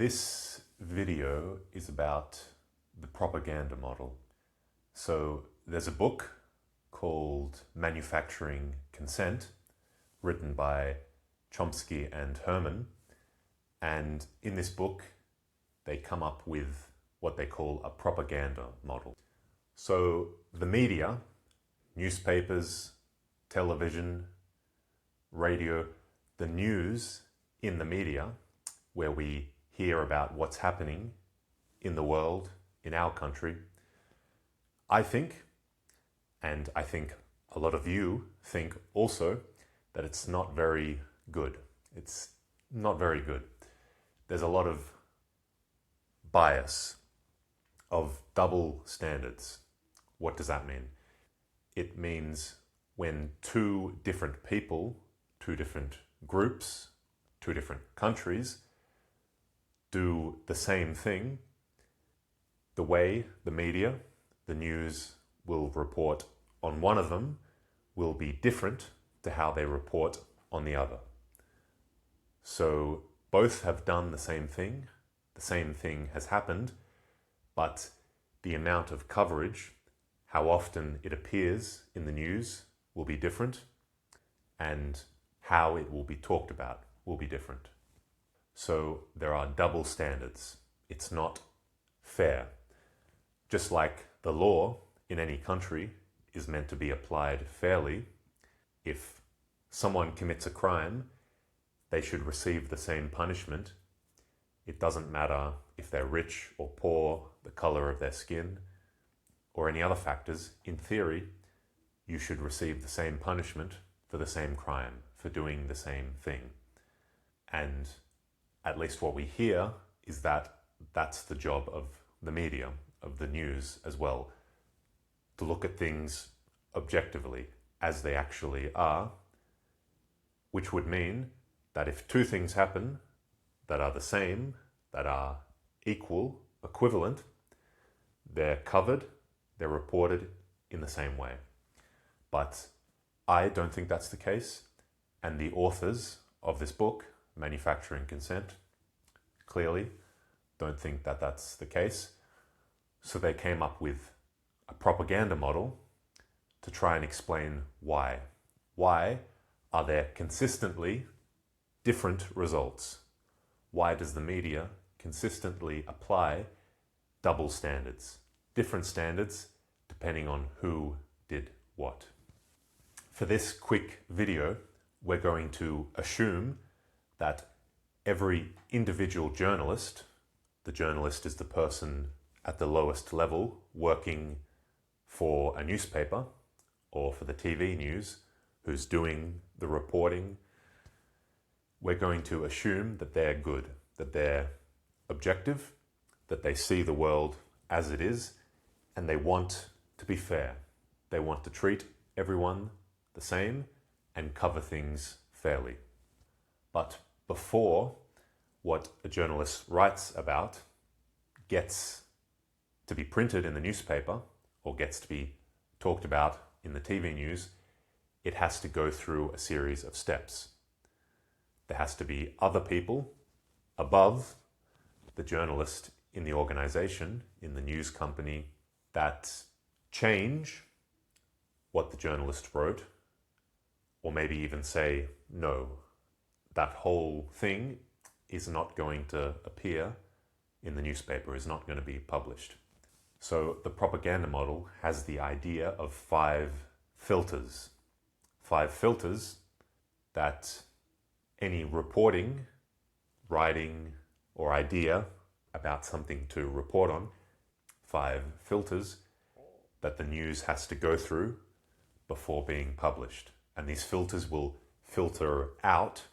This video is about the propaganda model. So there's a book called Manufacturing Consent, written by Chomsky and Herman. And in this book, they come up with what they call a propaganda model. So the media, newspapers, television, radio, the news in the media, where we hear about what's happening in the world, in our country, I think, and I think a lot of you think also, that it's not very good. It's not very good. There's a lot of bias, of double standards. What does that mean? It means when two different people, two different groups, two different countries do the same thing, the way the media, the news will report on one of them will be different to how they report on the other. So both have done the same thing has happened, but the amount of coverage, how often it appears in the news, will be different, and how it will be talked about will be different. So there are double standards. It's not fair. Just like the law in any country is meant to be applied fairly, if someone commits a crime, they should receive the same punishment. It doesn't matter if they're rich or poor, the color of their skin, or any other factors. In theory, you should receive the same punishment for the same crime, for doing the same thing. And at least what we hear is that that's the job of the media, of the news as well, to look at things objectively as they actually are, which would mean that if two things happen that are the same, that are equal, equivalent, they're covered, they're reported in the same way. But I don't think that's the case, and the authors of this book, Manufacturing Consent, clearly don't think that that's the case. So they came up with a propaganda model to try and explain why. Why are there consistently different results? Why does the media consistently apply double standards? Different standards depending on who did what. For this quick video, we're going to assume that every individual journalist, the journalist is the person at the lowest level working for a newspaper or for the TV news, who's doing the reporting, we're going to assume that they're good, that they're objective, that they see the world as it is, and they want to be fair. They want to treat everyone the same and cover things fairly. But before what a journalist writes about gets to be printed in the newspaper or gets to be talked about in the TV news, it has to go through a series of steps. There has to be other people above the journalist in the organization, in the news company, that change what the journalist wrote, or maybe even say, no, that whole thing is not going to appear in the newspaper, is not going to be published. So the propaganda model has the idea of 5 filters. 5 filters that any reporting, writing, or idea about something to report on, 5 filters that the news has to go through before being published. And these filters will filter out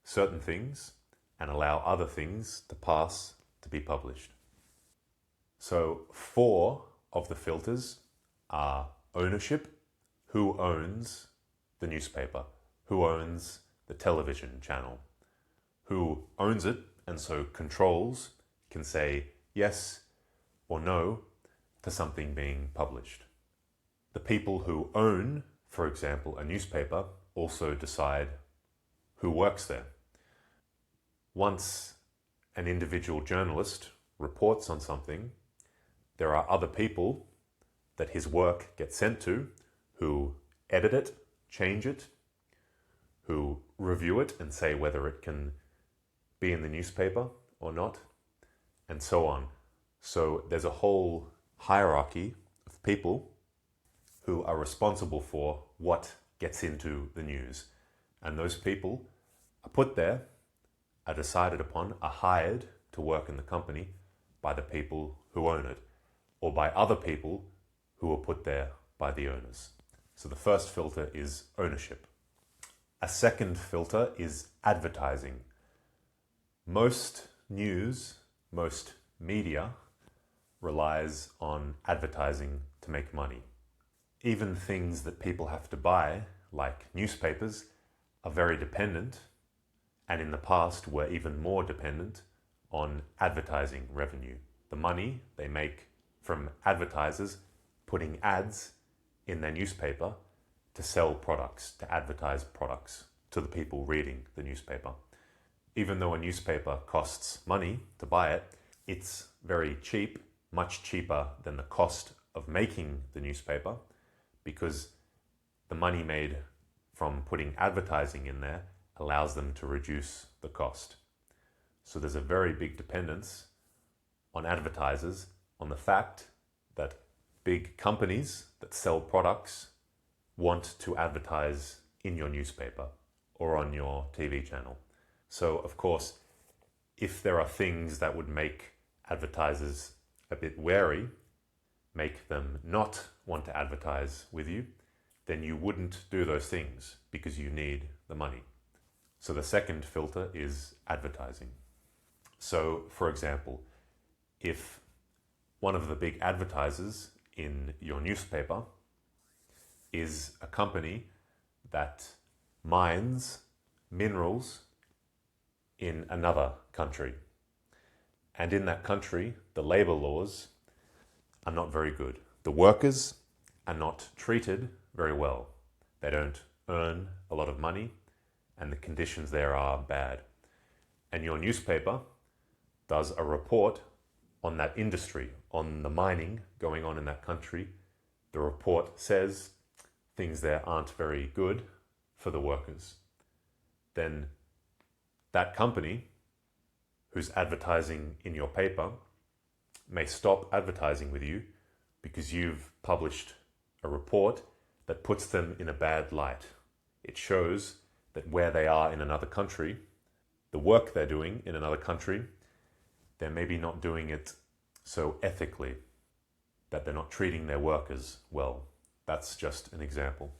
certain things and allow other things to pass to be published. So 4 of the filters are ownership. Who owns the newspaper? Who owns the television channel? Who owns it and so controls, can say yes or no to something being published. The people who own, for example, a newspaper also decide who works there. once an individual journalist reports on something, there are other people that his work gets sent to who edit it, change it, who review it and say whether it can be in the newspaper or not, and so on. So there's a whole hierarchy of people who are responsible for what gets into the news. And those people are put there, are decided upon, are hired to work in the company by the people who own it, or by other people who are put there by the owners. So the first filter is ownership. A second filter is advertising. Most news, most media relies on advertising to make money. Even things that people have to buy, like newspapers, are very dependent, and in the past were even more dependent on advertising revenue. The money they make from advertisers putting ads in their newspaper to sell products, to advertise products to the people reading the newspaper. Even though a newspaper costs money to buy it, it's very cheap, much cheaper than the cost of making the newspaper, because the money made from putting advertising in there allows them to reduce the cost. So there's a very big dependence on advertisers, on the fact that big companies that sell products want to advertise in your newspaper or on your TV channel. So, of course, if there are things that would make advertisers a bit wary, make them not want to advertise with you, then you wouldn't do those things because you need the money. So the second filter is advertising. So, for example, if one of the big advertisers in your newspaper is a company that mines minerals in another country, and in that country the labor laws are not very good. The workers are not treated very well. They don't earn a lot of money, and the conditions there are bad. And your newspaper does a report on that industry, on the mining going on in that country. The report says things there aren't very good for the workers. Then that company who's advertising in your paper may stop advertising with you because you've published a report that puts them in a bad light. It shows that where they are in another country, the work they're doing in another country, they're maybe not doing it so ethically, that they're not treating their workers well. That's just an example.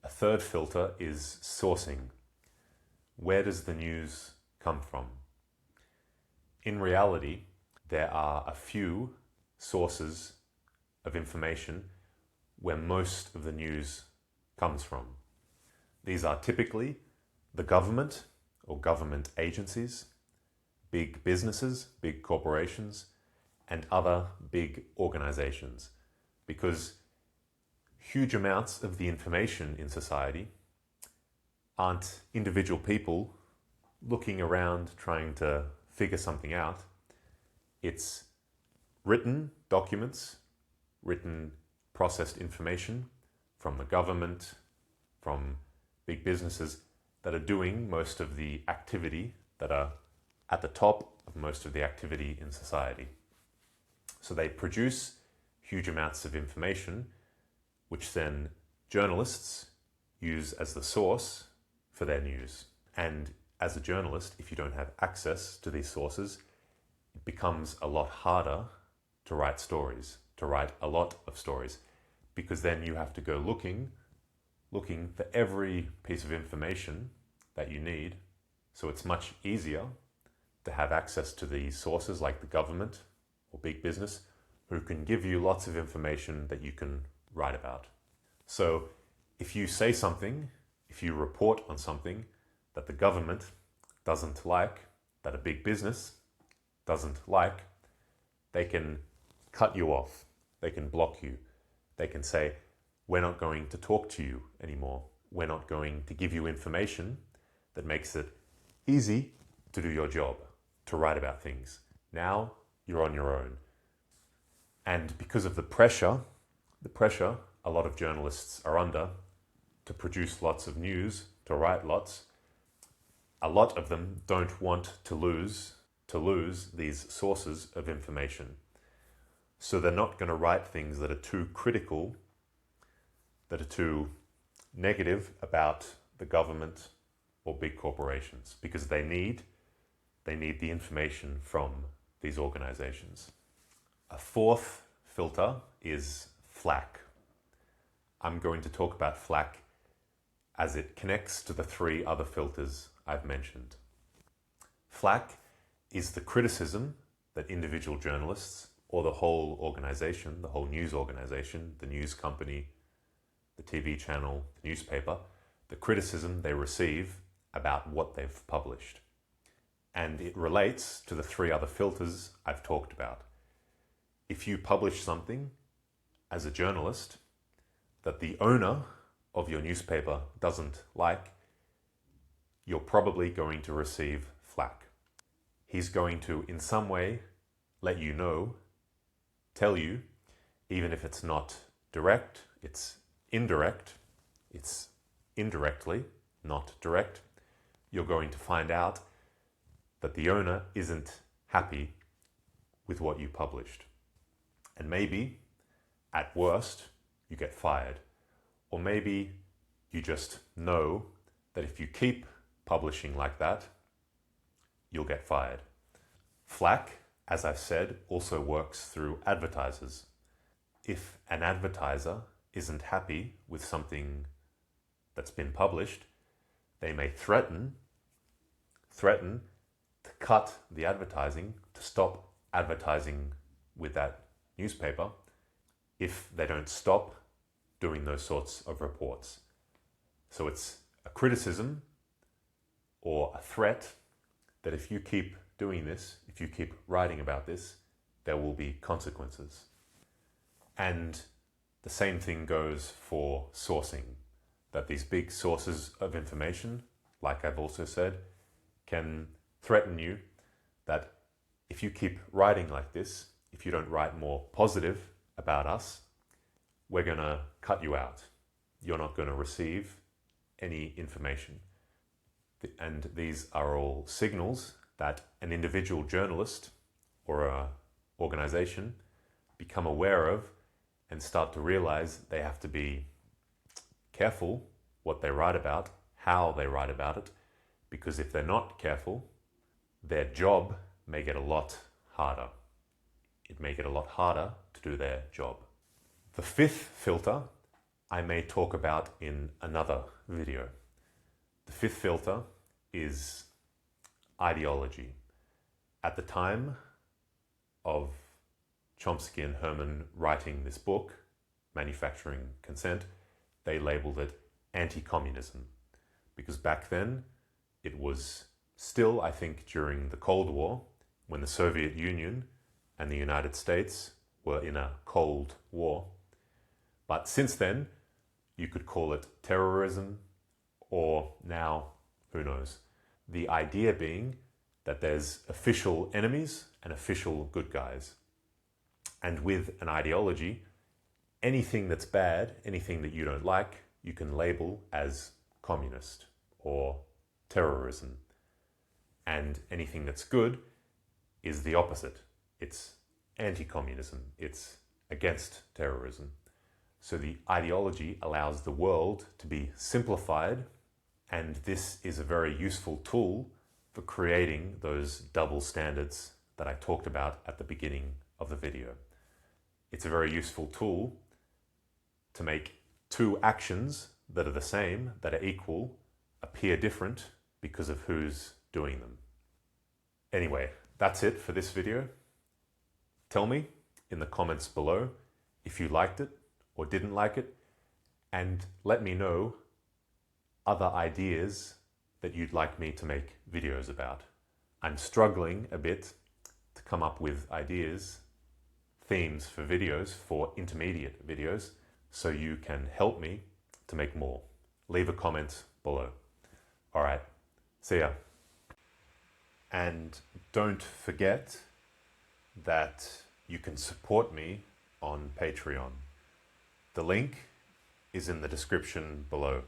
A third filter is sourcing. Where does the news come from? In reality, there are a few sources of information where most of the news comes from. These are typically the government or government agencies, big businesses, big corporations, and other big organizations, because huge amounts of the information in society aren't individual people looking around trying to figure something out. It's written documents, written processed information from the government, from big businesses that are doing most of the activity, that are at the top of most of the activity in society. So they produce huge amounts of information, which then journalists use as the source for their news. And as a journalist, if you don't have access to these sources, it becomes a lot harder to write stories, to write a lot of stories, because then you have to go looking for every piece of information that you need. So it's much easier to have access to these sources like the government or big business, who can give you lots of information that you can write about. So if you say something, if you report on something that the government doesn't like, that a big business doesn't like, they can cut you off. They can block you. They can say, we're not going to talk to you anymore. We're not going to give you information that makes it easy to do your job, to write about things. Now you're on your own. And because of the pressure a lot of journalists are under to produce lots of news, to write lots, a lot of them don't want to lose these sources of information. So they're not going to write things that are too critical, that are too negative about the government or big corporations, because they need the information from these organizations. A fourth filter is Flack. I'm going to talk about Flack as it connects to the three other filters I've mentioned. Flack is the criticism that individual journalists or the whole organization, the whole news organization, the news company, the TV channel, the newspaper, the criticism they receive about what they've published. And it relates to the three other filters I've talked about. If you publish something as a journalist that the owner of your newspaper doesn't like, you're probably going to receive flack. He's going to, in some way, let you know, tell you, even if it's not direct, it's indirect, it's indirectly, not direct, you're going to find out that the owner isn't happy with what you published. And maybe, at worst, you get fired. Or maybe you just know that if you keep publishing like that, you'll get fired. Flack, as I've said, also works through advertisers. If an advertiser isn't happy with something that's been published, they may threaten to cut the advertising, to stop advertising with that newspaper if they don't stop doing those sorts of reports. So it's a criticism or a threat that if you keep doing this, if you keep writing about this, there will be consequences. And the same thing goes for sourcing, that these big sources of information, like I've also said, can threaten you that if you keep writing like this, if you don't write more positive about us, we're going to cut you out. You're not going to receive any information. And these are all signals that an individual journalist or an organization become aware of and start to realize they have to be careful what they write about, how they write about it, because if they're not careful, their job may get a lot harder. It may get a lot harder to do their job. The fifth filter I may talk about in another video. The fifth filter is ideology. At the time of Chomsky and Herman writing this book, Manufacturing Consent, they labeled it anti-communism, because back then it was still, I think, during the Cold War, when the Soviet Union and the United States were in a Cold War. But since then, you could call it terrorism, or now, who knows. The idea being that there's official enemies and official good guys. And with an ideology, anything that's bad, anything that you don't like, you can label as communist or terrorism. And anything that's good is the opposite. It's anti-communism. It's against terrorism. So the ideology allows the world to be simplified, and this is a very useful tool for creating those double standards that I talked about at the beginning of the video. It's a very useful tool to make two actions that are the same, that are equal, appear different because of who's doing them. Anyway, that's it for this video. Tell me in the comments below if you liked it or didn't like it, and let me know other ideas that you'd like me to make videos about. I'm struggling a bit to come up with ideas, themes for videos, for intermediate videos, so you can help me to make more. Leave a comment below. All right, see ya. And don't forget that you can support me on Patreon. The link is in the description below.